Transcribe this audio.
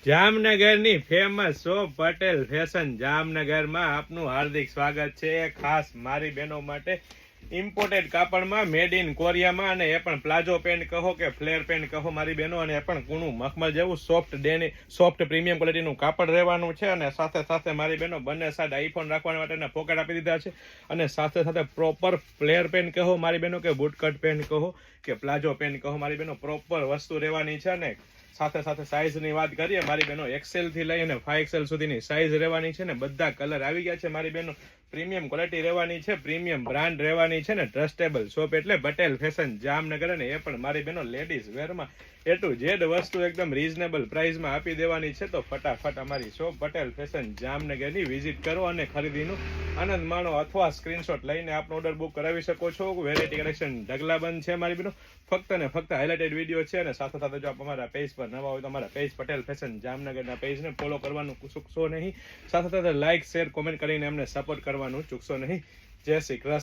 જામનગરની famous shop Patel fashion જામનગરમાં આપનું હાર્દિક સ્વાગત છે. ખાસ મારી બહેનો માટે ઇમ્પોર્ટેડ કાપડમાં મેડ ઇન કોરિયામાં, અને એ પણ પ્લાઝો પેન્ટ કહો કે ફ્લેર પેન્ટ કહો મારી બહેનો, અને એ પણ કૂણું મખમલ જેવું સોફ્ટ પ્રીમિયમ ક્વોલિટીનું કાપડ રહેવાનું છે. અને સાથે સાથે મારી બહેનો બંને સાઈડ આઈફોન રાખવા માટેના પોકેટ આપી દીધા છે. અને સાથે સાથે પ્રોપર ફ્લેર પેન્ટ કહો મારી બહેનો કે બુટકટ પેન્ટ કહો કે પ્લાઝો પેન્ટ કહો મારી બહેનો, પ્રોપર વસ્તુ રહેવાની છે. અને સાથે સાથે સાઇઝની વાત કરીએ મારી બહેનો, XL થી લઈને 5XL સુધીની સાઇઝ રહેવાની છે. ને બધા કલર આવી ગયા છે મારી બહેનો. પ્રીમિયમ ક્વોલિટી રહેવાની છે, પ્રીમિયમ બ્રાન્ડ રહેવાની છે. ને ટ્રસ્ટેબલ શોપ એટલે પટેલ ફેશન જામનગર. અને એ પણ મારી બહેનો લેડીઝ વેરમાં A to Z વસ્તુ એકદમ રીઝનેબલ પ્રાઇસમાં આપી દેવાની છે. તો ફટાફટ અમારી શોપ પટેલ ફેશન જામનગરની વિઝિટ કરો અને ખરીદીનું આનંદ માણો, અથવા સ્ક્રીનશોટ લઈને આપનો ઓર્ડર બુક કરાવી શકો છો. વેરાયટી કલેક્શન ઢગલાબંધ છે મારી બહેનો, ફક્ત ને ફક્ત હાઇલાઇટેડ વિડીયો છે. અને સાથે સાથે જો આપ અમારા પેજ પર નવા હોય તો અમારા પેજ પટેલ ફેશન જામનગરના પેજને ફોલો કરવાનું ચૂકશો નહીં. સાથે સાથે લાઇક, શેર, કોમેન્ટ કરીને અમને સપોર્ટ કરવાનું ચૂકશો નહીં. જય શ્રી કૃષ્ણ.